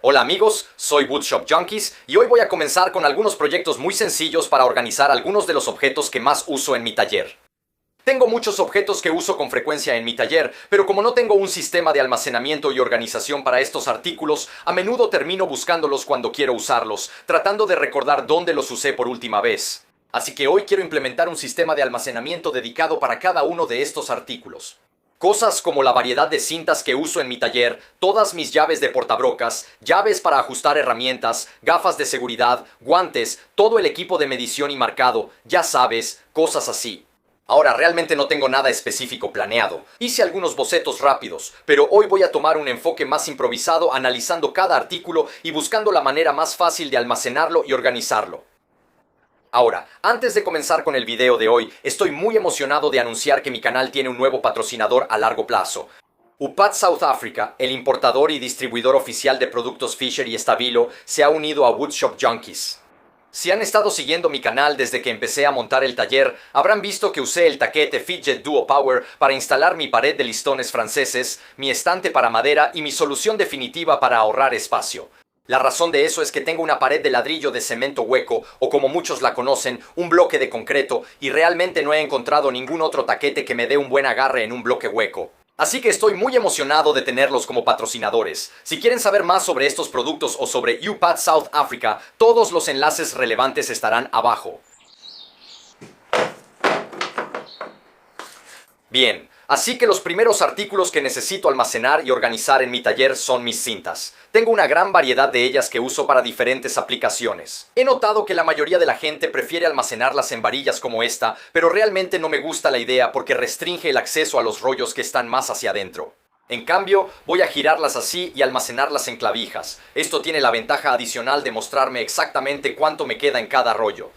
Hola amigos, soy Woodshop Junkies y hoy voy a comenzar con algunos proyectos muy sencillos para organizar algunos de los objetos que más uso en mi taller. Tengo muchos objetos que uso con frecuencia en mi taller, pero como no tengo un sistema de almacenamiento y organización para estos artículos, a menudo termino buscándolos cuando quiero usarlos, tratando de recordar dónde los usé por última vez. Así que hoy quiero implementar un sistema de almacenamiento dedicado para cada uno de estos artículos. Cosas como la variedad de cintas que uso en mi taller, todas mis llaves de portabrocas, llaves para ajustar herramientas, gafas de seguridad, guantes, todo el equipo de medición y marcado, ya sabes, cosas así. Ahora realmente no tengo nada específico planeado. Hice algunos bocetos rápidos, pero hoy voy a tomar un enfoque más improvisado analizando cada artículo y buscando la manera más fácil de almacenarlo y organizarlo. Ahora, antes de comenzar con el video de hoy, estoy muy emocionado de anunciar que mi canal tiene un nuevo patrocinador a largo plazo. UPAT South Africa, el importador y distribuidor oficial de productos Fisher y Stabilo, se ha unido a Woodshop Junkies. Si han estado siguiendo mi canal desde que empecé a montar el taller, habrán visto que usé el taquete Fidget Duo Power para instalar mi pared de listones franceses, mi estante para madera y mi solución definitiva para ahorrar espacio. La razón de eso es que tengo una pared de ladrillo de cemento hueco, o como muchos la conocen, un bloque de concreto, y realmente no he encontrado ningún otro taquete que me dé un buen agarre en un bloque hueco. Así que estoy muy emocionado de tenerlos como patrocinadores. Si quieren saber más sobre estos productos o sobre UPAT South Africa, todos los enlaces relevantes estarán abajo. Bien, así que los primeros artículos que necesito almacenar y organizar en mi taller son mis cintas. Tengo una gran variedad de ellas que uso para diferentes aplicaciones. He notado que la mayoría de la gente prefiere almacenarlas en varillas como esta, pero realmente no me gusta la idea porque restringe el acceso a los rollos que están más hacia adentro. En cambio, voy a girarlas así y almacenarlas en clavijas. Esto tiene la ventaja adicional de mostrarme exactamente cuánto me queda en cada rollo.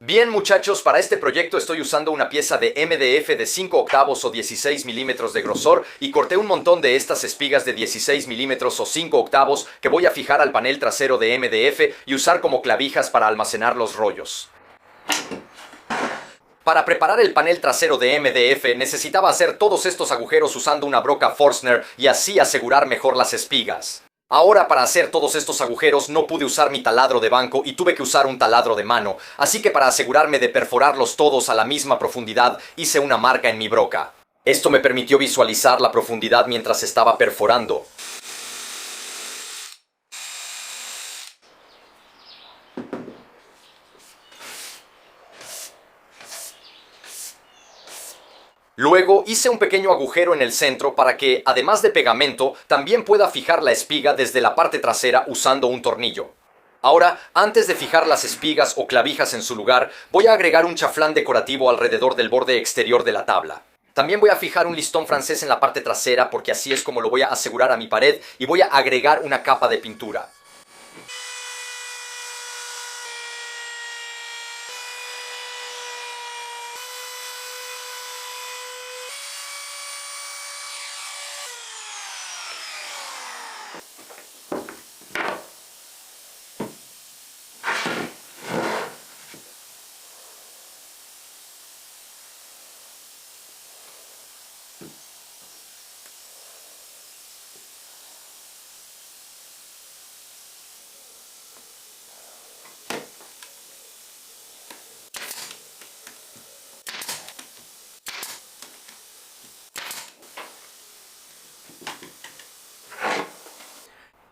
Bien muchachos, para este proyecto estoy usando una pieza de MDF de 5 octavos o 16 milímetros de grosor y corté un montón de estas espigas de 16 milímetros o 5 octavos que voy a fijar al panel trasero de MDF y usar como clavijas para almacenar los rollos. Para preparar el panel trasero de MDF necesitaba hacer todos estos agujeros usando una broca Forstner y así asegurar mejor las espigas. Ahora para hacer todos estos agujeros no pude usar mi taladro de banco y tuve que usar un taladro de mano, así que para asegurarme de perforarlos todos a la misma profundidad hice una marca en mi broca. Esto me permitió visualizar la profundidad mientras estaba perforando. Luego hice un pequeño agujero en el centro para que, además de pegamento, también pueda fijar la espiga desde la parte trasera usando un tornillo. Ahora, antes de fijar las espigas o clavijas en su lugar, voy a agregar un chaflán decorativo alrededor del borde exterior de la tabla. También voy a fijar un listón francés en la parte trasera porque así es como lo voy a asegurar a mi pared y voy a agregar una capa de pintura.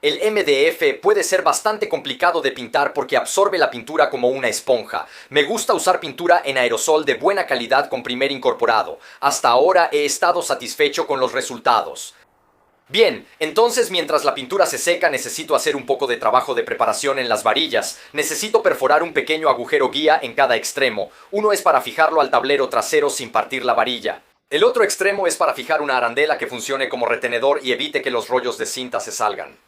El MDF puede ser bastante complicado de pintar porque absorbe la pintura como una esponja. Me gusta usar pintura en aerosol de buena calidad con primer incorporado. Hasta ahora he estado satisfecho con los resultados. Bien, entonces mientras la pintura se seca necesito hacer un poco de trabajo de preparación en las varillas. Necesito perforar un pequeño agujero guía en cada extremo. Uno es para fijarlo al tablero trasero sin partir la varilla. El otro extremo es para fijar una arandela que funcione como retenedor y evite que los rollos de cinta se salgan.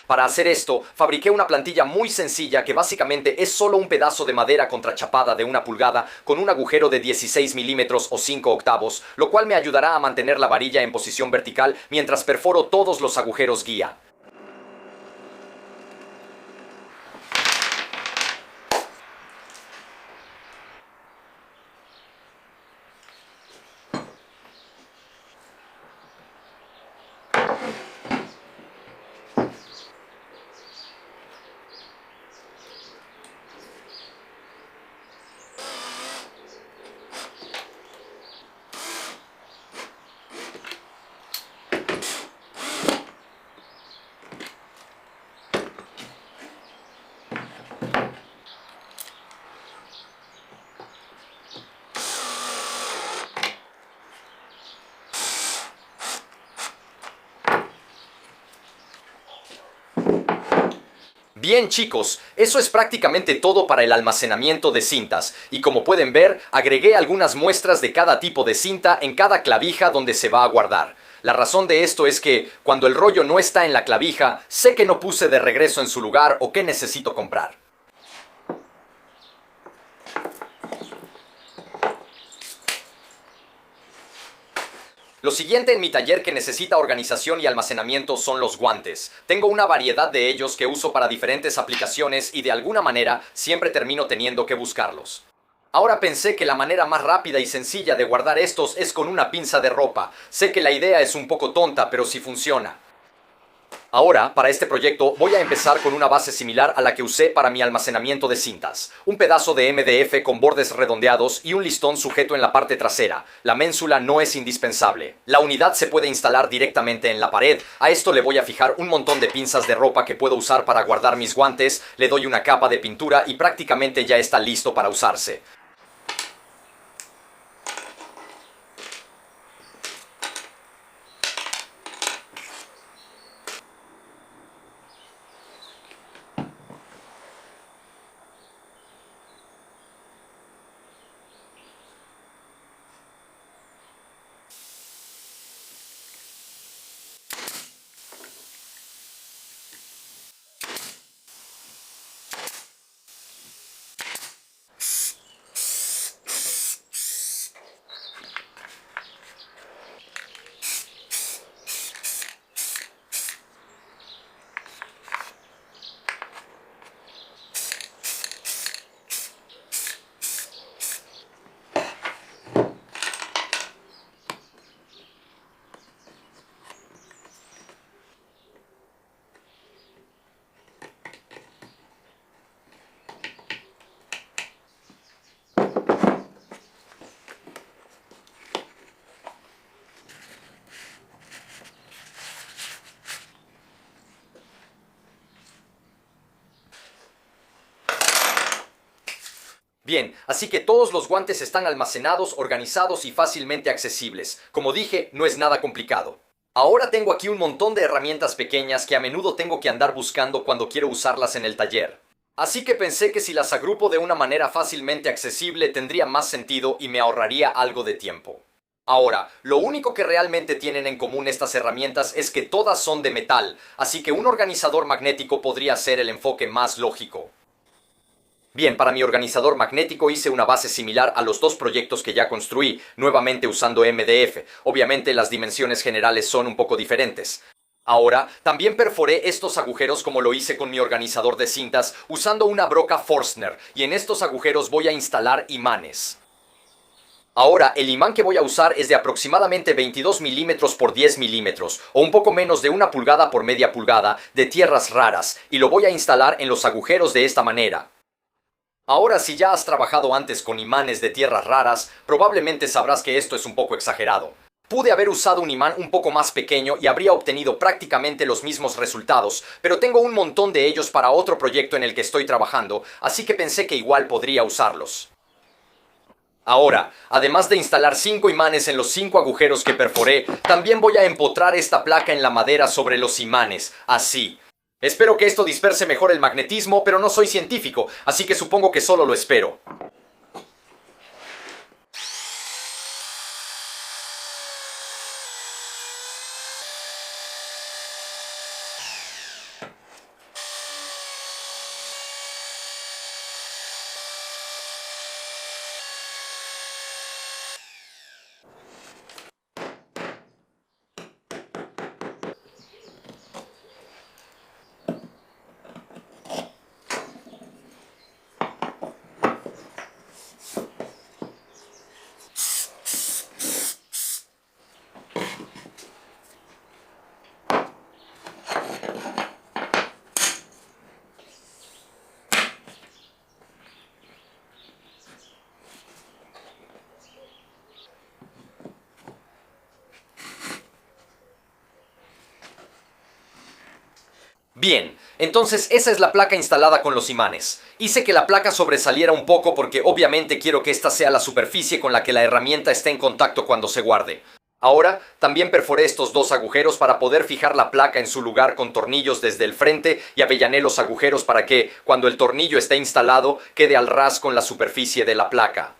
Para hacer esto, fabriqué una plantilla muy sencilla que básicamente es solo un pedazo de madera contrachapada de 1 pulgada con un agujero de 16 milímetros o 5 octavos, lo cual me ayudará a mantener la varilla en posición vertical mientras perforo todos los agujeros guía. Bien chicos, eso es prácticamente todo para el almacenamiento de cintas, y como pueden ver, agregué algunas muestras de cada tipo de cinta en cada clavija donde se va a guardar. La razón de esto es que, cuando el rollo no está en la clavija, sé que no puse de regreso en su lugar o que necesito comprar. Lo siguiente en mi taller que necesita organización y almacenamiento son los guantes. Tengo una variedad de ellos que uso para diferentes aplicaciones y de alguna manera siempre termino teniendo que buscarlos. Ahora pensé que la manera más rápida y sencilla de guardar estos es con una pinza de ropa. Sé que la idea es un poco tonta, pero sí funciona. Ahora, para este proyecto, voy a empezar con una base similar a la que usé para mi almacenamiento de cintas. Un pedazo de MDF con bordes redondeados y un listón sujeto en la parte trasera. La ménsula no es indispensable. La unidad se puede instalar directamente en la pared. A esto le voy a fijar un montón de pinzas de ropa que puedo usar para guardar mis guantes, le doy una capa de pintura y prácticamente ya está listo para usarse. Bien, así que todos los guantes están almacenados, organizados y fácilmente accesibles. Como dije, no es nada complicado. Ahora tengo aquí un montón de herramientas pequeñas que a menudo tengo que andar buscando cuando quiero usarlas en el taller. Así que pensé que si las agrupo de una manera fácilmente accesible tendría más sentido y me ahorraría algo de tiempo. Ahora, lo único que realmente tienen en común estas herramientas es que todas son de metal, así que un organizador magnético podría ser el enfoque más lógico. Bien, para mi organizador magnético hice una base similar a los dos proyectos que ya construí, nuevamente usando MDF. Obviamente las dimensiones generales son un poco diferentes. Ahora, también perforé estos agujeros como lo hice con mi organizador de cintas, usando una broca Forstner, y en estos agujeros voy a instalar imanes. Ahora, el imán que voy a usar es de aproximadamente 22 milímetros por 10 milímetros, o un poco menos de 1 pulgada por media pulgada, de tierras raras, y lo voy a instalar en los agujeros de esta manera. Ahora, si ya has trabajado antes con imanes de tierras raras, probablemente sabrás que esto es un poco exagerado. Pude haber usado un imán un poco más pequeño y habría obtenido prácticamente los mismos resultados, pero tengo un montón de ellos para otro proyecto en el que estoy trabajando, así que pensé que igual podría usarlos. Ahora, además de instalar 5 imanes en los 5 agujeros que perforé, también voy a empotrar esta placa en la madera sobre los imanes, así. Espero que esto disperse mejor el magnetismo, pero no soy científico, así que supongo que solo lo espero. Bien, entonces esa es la placa instalada con los imanes. Hice que la placa sobresaliera un poco porque obviamente quiero que esta sea la superficie con la que la herramienta esté en contacto cuando se guarde. Ahora, también perforé estos dos agujeros para poder fijar la placa en su lugar con tornillos desde el frente y avellané los agujeros para que, cuando el tornillo esté instalado, quede al ras con la superficie de la placa.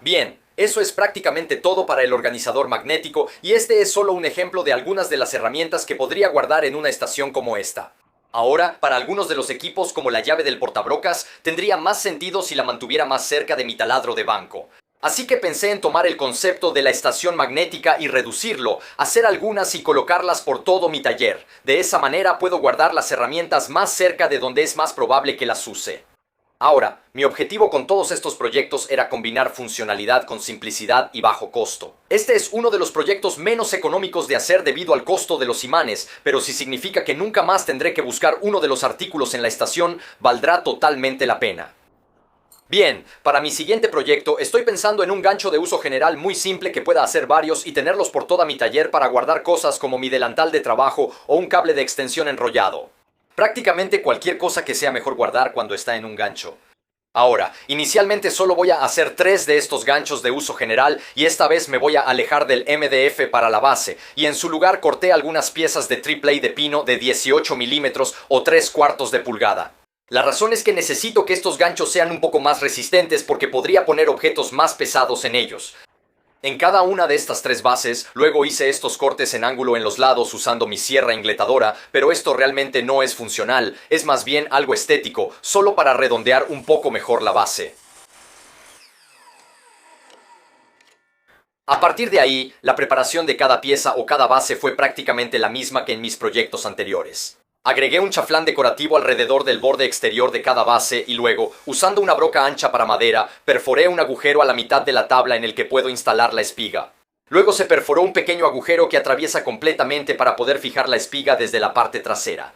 Bien, eso es prácticamente todo para el organizador magnético y este es solo un ejemplo de algunas de las herramientas que podría guardar en una estación como esta. Ahora, para algunos de los equipos como la llave del portabrocas, tendría más sentido si la mantuviera más cerca de mi taladro de banco. Así que pensé en tomar el concepto de la estación magnética y reducirlo, hacer algunas y colocarlas por todo mi taller. De esa manera puedo guardar las herramientas más cerca de donde es más probable que las use. Ahora, mi objetivo con todos estos proyectos era combinar funcionalidad con simplicidad y bajo costo. Este es uno de los proyectos menos económicos de hacer debido al costo de los imanes, pero si significa que nunca más tendré que buscar uno de los artículos en la estación, valdrá totalmente la pena. Bien, para mi siguiente proyecto estoy pensando en un gancho de uso general muy simple que pueda hacer varios y tenerlos por toda mi taller para guardar cosas como mi delantal de trabajo o un cable de extensión enrollado. Prácticamente cualquier cosa que sea mejor guardar cuando está en un gancho. Ahora, inicialmente solo voy a hacer 3 de estos ganchos de uso general y esta vez me voy a alejar del MDF para la base y en su lugar corté algunas piezas de AAA de pino de 18 milímetros o 3/4 de pulgada. La razón es que necesito que estos ganchos sean un poco más resistentes porque podría poner objetos más pesados en ellos. En cada una de estas 3 bases, luego hice estos cortes en ángulo en los lados usando mi sierra ingletadora, pero esto realmente no es funcional, es más bien algo estético, solo para redondear un poco mejor la base. A partir de ahí, la preparación de cada pieza o cada base fue prácticamente la misma que en mis proyectos anteriores. Agregué un chaflán decorativo alrededor del borde exterior de cada base y luego, usando una broca ancha para madera, perforé un agujero a la mitad de la tabla en el que puedo instalar la espiga. Luego se perforó un pequeño agujero que atraviesa completamente para poder fijar la espiga desde la parte trasera.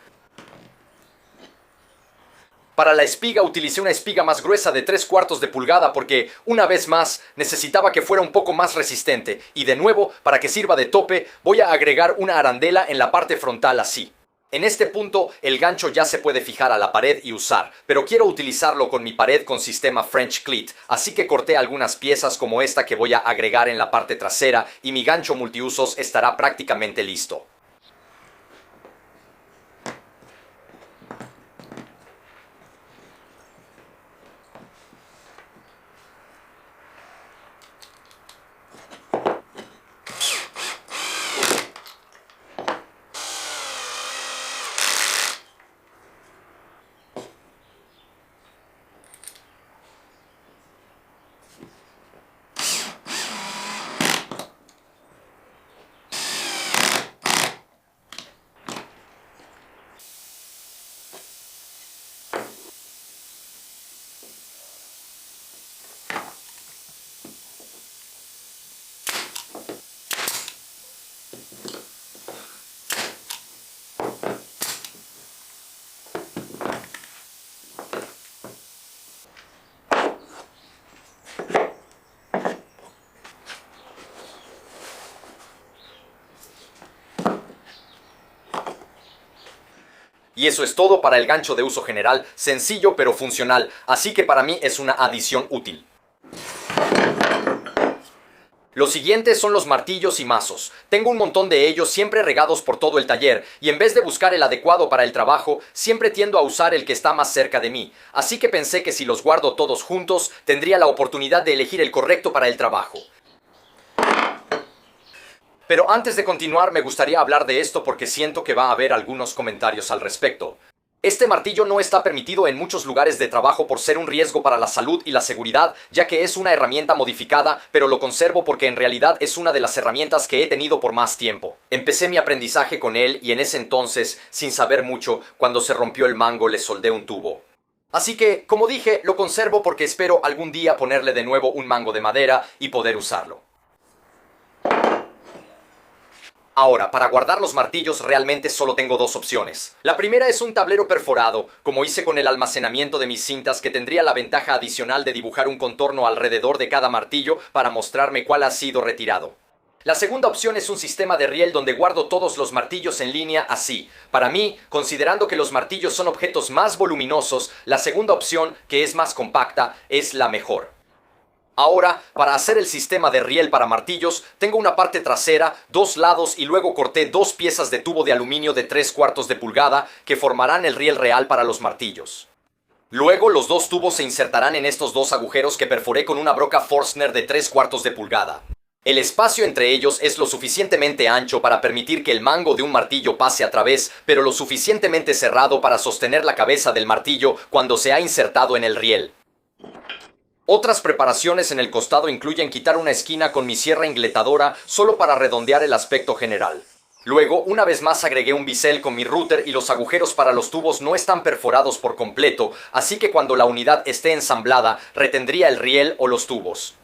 Para la espiga utilicé una espiga más gruesa de 3/4 de pulgada porque, una vez más, necesitaba que fuera un poco más resistente y de nuevo, para que sirva de tope, voy a agregar una arandela en la parte frontal así. En este punto, el gancho ya se puede fijar a la pared y usar, pero quiero utilizarlo con mi pared con sistema French Cleat, así que corté algunas piezas como esta que voy a agregar en la parte trasera y mi gancho multiusos estará prácticamente listo. Y eso es todo para el gancho de uso general, sencillo pero funcional, así que para mí es una adición útil. Los siguientes son los martillos y mazos. Tengo un montón de ellos siempre regados por todo el taller, y en vez de buscar el adecuado para el trabajo, siempre tiendo a usar el que está más cerca de mí. Así que pensé que si los guardo todos juntos, tendría la oportunidad de elegir el correcto para el trabajo. Pero antes de continuar me gustaría hablar de esto porque siento que va a haber algunos comentarios al respecto. Este martillo no está permitido en muchos lugares de trabajo por ser un riesgo para la salud y la seguridad, ya que es una herramienta modificada, pero lo conservo porque en realidad es una de las herramientas que he tenido por más tiempo. Empecé mi aprendizaje con él y en ese entonces, sin saber mucho, cuando se rompió el mango le soldé un tubo. Así que, como dije, lo conservo porque espero algún día ponerle de nuevo un mango de madera y poder usarlo. Ahora, para guardar los martillos realmente solo tengo 2 opciones. La primera es un tablero perforado, como hice con el almacenamiento de mis cintas, que tendría la ventaja adicional de dibujar un contorno alrededor de cada martillo para mostrarme cuál ha sido retirado. La segunda opción es un sistema de riel donde guardo todos los martillos en línea así. Para mí, considerando que los martillos son objetos más voluminosos, la segunda opción, que es más compacta, es la mejor. Ahora, para hacer el sistema de riel para martillos, tengo una parte trasera, dos lados y luego corté dos piezas de tubo de aluminio de 3/4 de pulgada que formarán el riel real para los martillos. Luego, los dos tubos se insertarán en estos dos agujeros que perforé con una broca Forstner de 3/4 de pulgada. El espacio entre ellos es lo suficientemente ancho para permitir que el mango de un martillo pase a través, pero lo suficientemente cerrado para sostener la cabeza del martillo cuando se ha insertado en el riel. Otras preparaciones en el costado incluyen quitar una esquina con mi sierra ingletadora solo para redondear el aspecto general. Luego, una vez más agregué un bisel con mi router y los agujeros para los tubos no están perforados por completo, así que cuando la unidad esté ensamblada, retendría el riel o los tubos.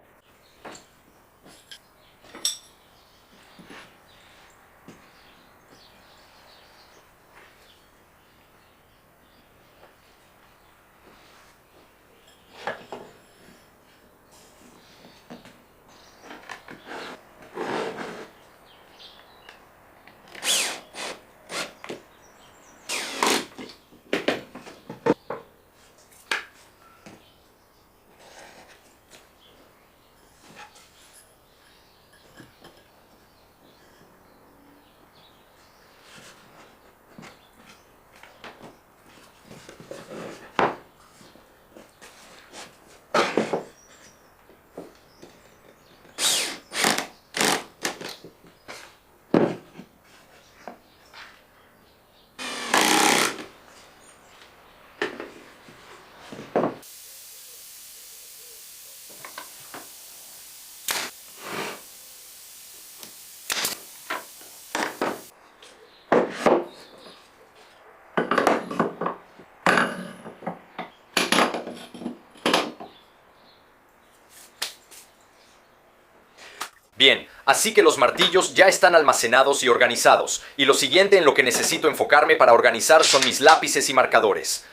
Bien, así que los martillos ya están almacenados y organizados, y lo siguiente en lo que necesito enfocarme para organizar son mis lápices y marcadores.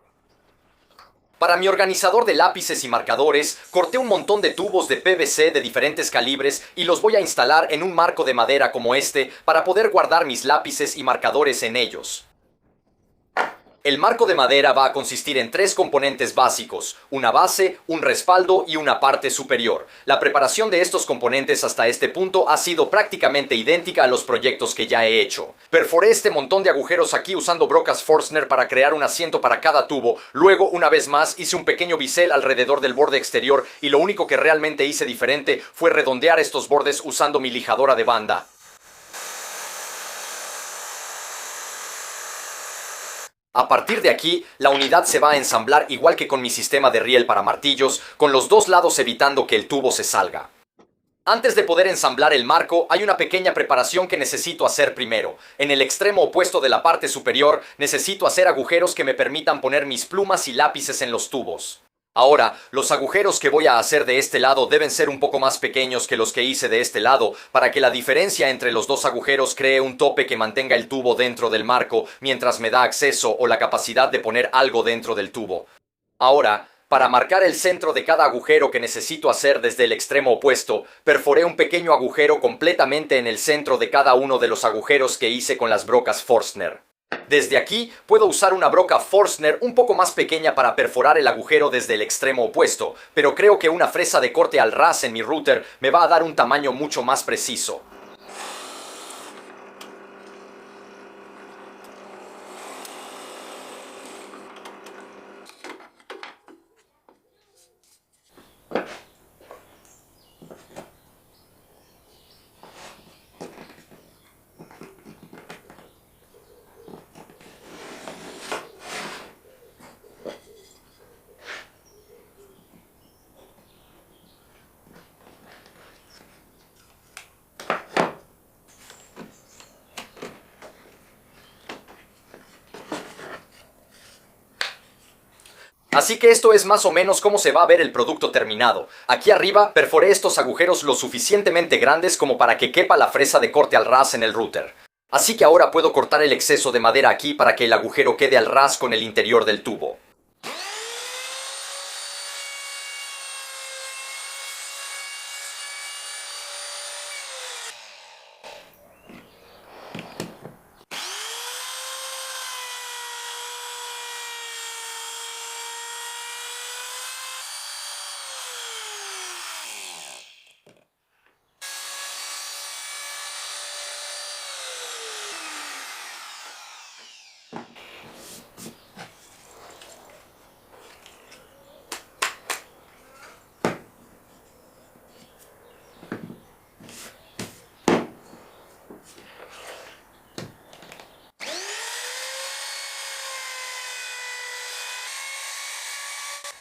Para mi organizador de lápices y marcadores, corté un montón de tubos de PVC de diferentes calibres y los voy a instalar en un marco de madera como este para poder guardar mis lápices y marcadores en ellos. El marco de madera va a consistir en tres componentes básicos, una base, un respaldo y una parte superior. La preparación de estos componentes hasta este punto ha sido prácticamente idéntica a los proyectos que ya he hecho. Perforé este montón de agujeros aquí usando brocas Forstner para crear un asiento para cada tubo. Luego, una vez más, hice un pequeño bisel alrededor del borde exterior y lo único que realmente hice diferente fue redondear estos bordes usando mi lijadora de banda. A partir de aquí, la unidad se va a ensamblar igual que con mi sistema de riel para martillos, con los dos lados evitando que el tubo se salga. Antes de poder ensamblar el marco, hay una pequeña preparación que necesito hacer primero. En el extremo opuesto de la parte superior, necesito hacer agujeros que me permitan poner mis plumas y lápices en los tubos. Ahora, los agujeros que voy a hacer de este lado deben ser un poco más pequeños que los que hice de este lado, para que la diferencia entre los dos agujeros cree un tope que mantenga el tubo dentro del marco, mientras me da acceso o la capacidad de poner algo dentro del tubo. Ahora, para marcar el centro de cada agujero que necesito hacer desde el extremo opuesto, perforé un pequeño agujero completamente en el centro de cada uno de los agujeros que hice con las brocas Forstner. Desde aquí puedo usar una broca Forstner un poco más pequeña para perforar el agujero desde el extremo opuesto, pero creo que una fresa de corte al ras en mi router me va a dar un tamaño mucho más preciso. Así que esto es más o menos cómo se va a ver el producto terminado. Aquí arriba perforé estos agujeros lo suficientemente grandes como para que quepa la fresa de corte al ras en el router. Así que ahora puedo cortar el exceso de madera aquí para que el agujero quede al ras con el interior del tubo.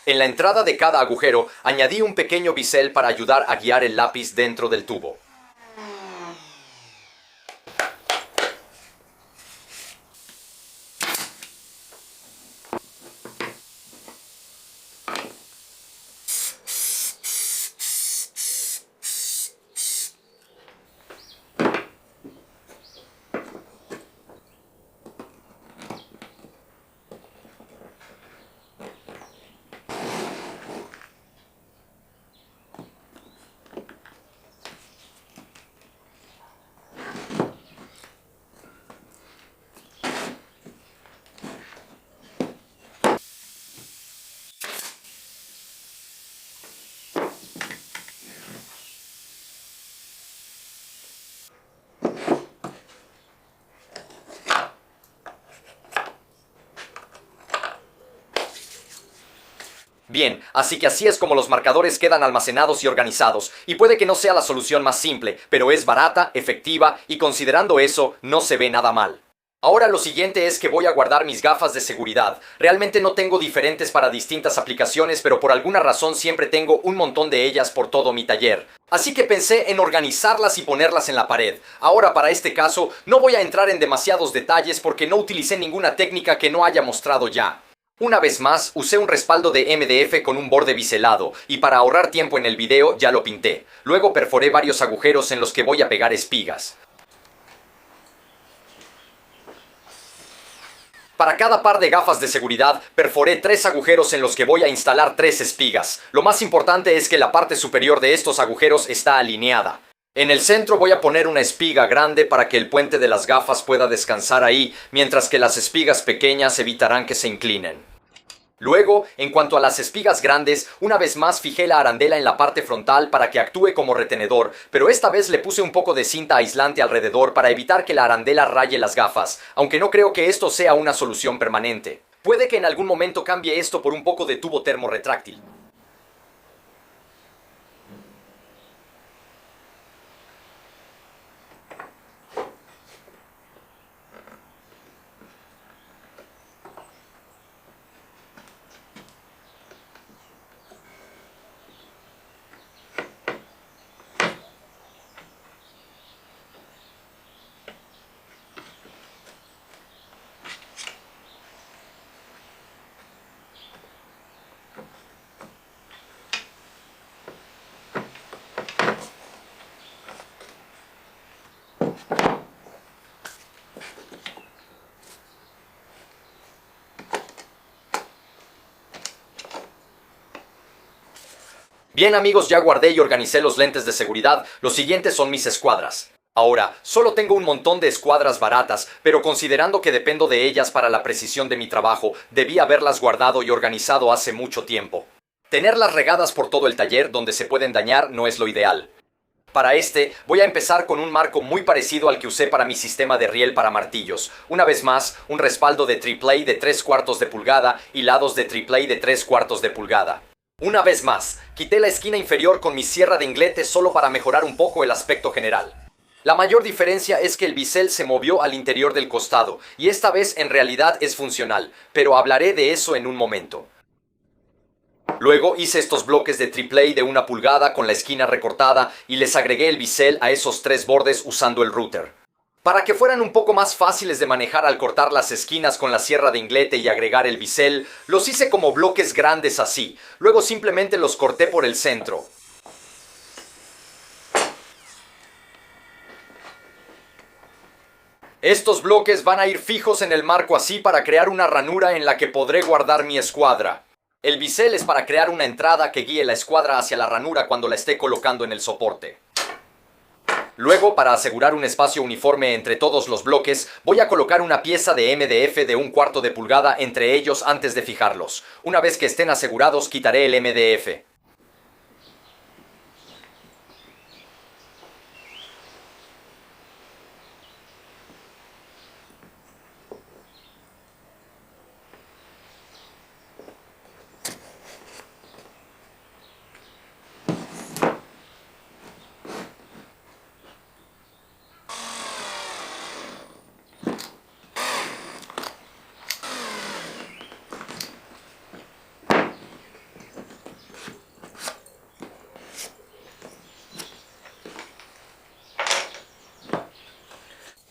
En la entrada de cada agujero añadí un pequeño bisel para ayudar a guiar el lápiz dentro del tubo. Bien, así que así es como los marcadores quedan almacenados y organizados, y puede que no sea la solución más simple, pero es barata, efectiva, y considerando eso, no se ve nada mal. Ahora lo siguiente es que voy a guardar mis gafas de seguridad. Realmente no tengo diferentes para distintas aplicaciones, pero por alguna razón siempre tengo un montón de ellas por todo mi taller. Así que pensé en organizarlas y ponerlas en la pared. Ahora para este caso no voy a entrar en demasiados detalles porque no utilicé ninguna técnica que no haya mostrado ya. Una vez más, usé un respaldo de MDF con un borde biselado, y para ahorrar tiempo en el video ya lo pinté. Luego perforé varios agujeros en los que voy a pegar espigas. Para cada par de gafas de seguridad, perforé 3 agujeros en los que voy a instalar 3 espigas. Lo más importante es que la parte superior de estos agujeros está alineada. En el centro voy a poner una espiga grande para que el puente de las gafas pueda descansar ahí, mientras que las espigas pequeñas evitarán que se inclinen. Luego, en cuanto a las espigas grandes, una vez más fijé la arandela en la parte frontal para que actúe como retenedor, pero esta vez le puse un poco de cinta aislante alrededor para evitar que la arandela raye las gafas, aunque no creo que esto sea una solución permanente. Puede que en algún momento cambie esto por un poco de tubo termorretráctil. Bien amigos, ya guardé y organicé los lentes de seguridad. Los siguientes son mis escuadras. Ahora, solo tengo un montón de escuadras baratas, pero considerando que dependo de ellas para la precisión de mi trabajo, debí haberlas guardado y organizado hace mucho tiempo. Tenerlas regadas por todo el taller donde se pueden dañar no es lo ideal. Para este, voy a empezar con un marco muy parecido al que usé para mi sistema de riel para martillos. Una vez más, un respaldo de AAA de 3/4 de pulgada y lados de AAA de 3/4 de pulgada. Una vez más, quité la esquina inferior con mi sierra de inglete solo para mejorar un poco el aspecto general. La mayor diferencia es que el bisel se movió al interior del costado, y esta vez en realidad es funcional, pero hablaré de eso en un momento. Luego hice estos bloques de AAA de 1 pulgada con la esquina recortada y les agregué el bisel a esos 3 bordes usando el router. Para que fueran un poco más fáciles de manejar al cortar las esquinas con la sierra de inglete y agregar el bisel, los hice como bloques grandes así. Luego simplemente los corté por el centro. Estos bloques van a ir fijos en el marco así para crear una ranura en la que podré guardar mi escuadra. El bisel es para crear una entrada que guíe la escuadra hacia la ranura cuando la esté colocando en el soporte. Luego, para asegurar un espacio uniforme entre todos los bloques, voy a colocar una pieza de MDF de 1/4 de pulgada entre ellos antes de fijarlos. Una vez que estén asegurados, quitaré el MDF.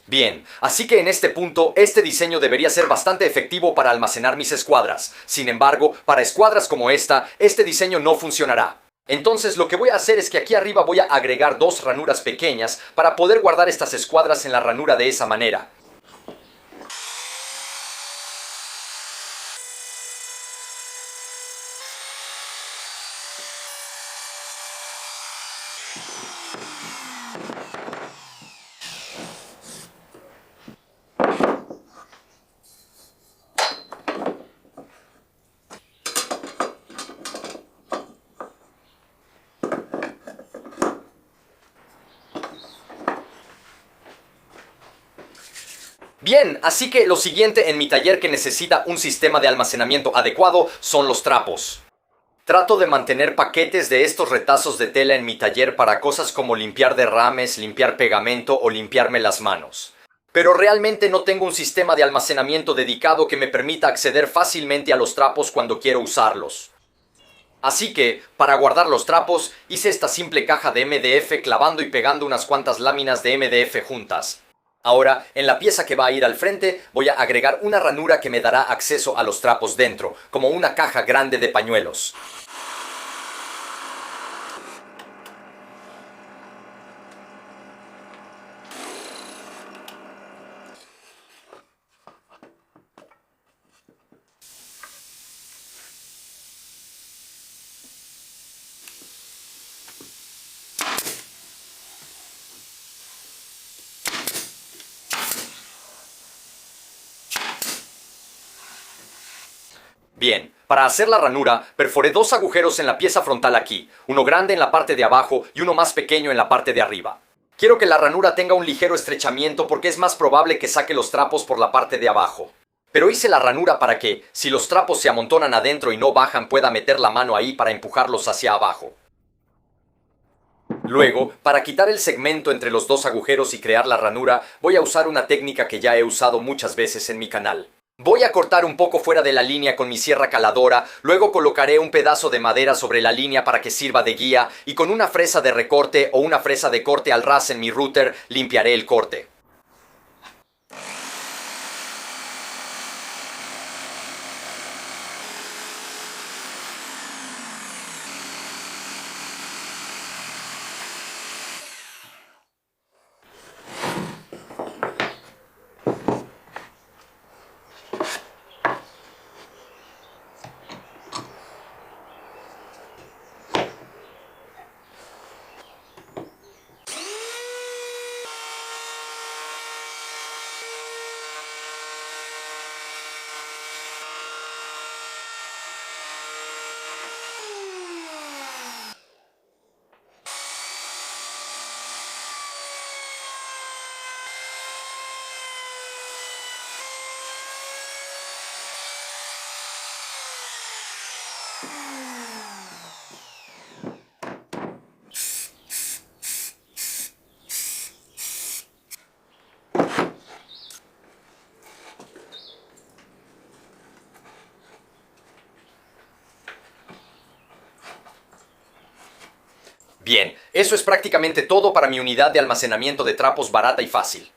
Bien, así que en este punto, este diseño debería ser bastante efectivo para almacenar mis escuadras. Sin embargo, para escuadras como esta, este diseño no funcionará. Entonces lo que voy a hacer es que aquí arriba voy a agregar dos ranuras pequeñas para poder guardar estas escuadras en la ranura de esa manera. Bien, así que lo siguiente en mi taller que necesita un sistema de almacenamiento adecuado son los trapos. Trato de mantener paquetes de estos retazos de tela en mi taller para cosas como limpiar derrames, limpiar pegamento o limpiarme las manos. Pero realmente no tengo un sistema de almacenamiento dedicado que me permita acceder fácilmente a los trapos cuando quiero usarlos. Así que, para guardar los trapos, hice esta simple caja de MDF clavando y pegando unas cuantas láminas de MDF juntas. Ahora, en la pieza que va a ir al frente, voy a agregar una ranura que me dará acceso a los trapos dentro, como una caja grande de pañuelos. Bien, para hacer la ranura, perforé dos agujeros en la pieza frontal aquí, uno grande en la parte de abajo y uno más pequeño en la parte de arriba. Quiero que la ranura tenga un ligero estrechamiento porque es más probable que saque los trapos por la parte de abajo. Pero hice la ranura para que, si los trapos se amontonan adentro y no bajan, pueda meter la mano ahí para empujarlos hacia abajo. Luego, para quitar el segmento entre los dos agujeros y crear la ranura, voy a usar una técnica que ya he usado muchas veces en mi canal. Voy a cortar un poco fuera de la línea con mi sierra caladora, luego colocaré un pedazo de madera sobre la línea para que sirva de guía y con una fresa de recorte o una fresa de corte al ras en mi router limpiaré el corte. Bien, eso es prácticamente todo para mi unidad de almacenamiento de trapos barata y fácil.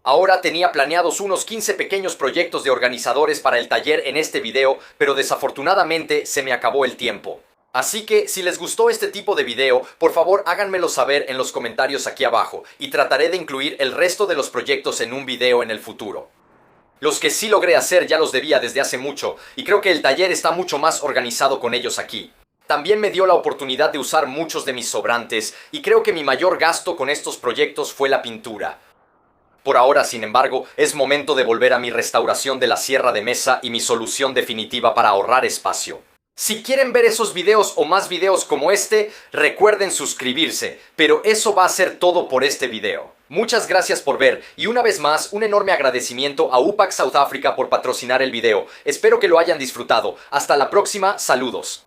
Ahora tenía planeados unos 15 pequeños proyectos de organizadores para el taller en este video, pero desafortunadamente se me acabó el tiempo. Así que si les gustó este tipo de video, por favor háganmelo saber en los comentarios aquí abajo y trataré de incluir el resto de los proyectos en un video en el futuro. Los que sí logré hacer ya los debía desde hace mucho y creo que el taller está mucho más organizado con ellos aquí. También me dio la oportunidad de usar muchos de mis sobrantes y creo que mi mayor gasto con estos proyectos fue la pintura. Por ahora, sin embargo, es momento de volver a mi restauración de la sierra de mesa y mi solución definitiva para ahorrar espacio. Si quieren ver esos videos o más videos como este, recuerden suscribirse, pero eso va a ser todo por este video. Muchas gracias por ver y una vez más un enorme agradecimiento a UPAC South Africa por patrocinar el video. Espero que lo hayan disfrutado. Hasta la próxima, saludos.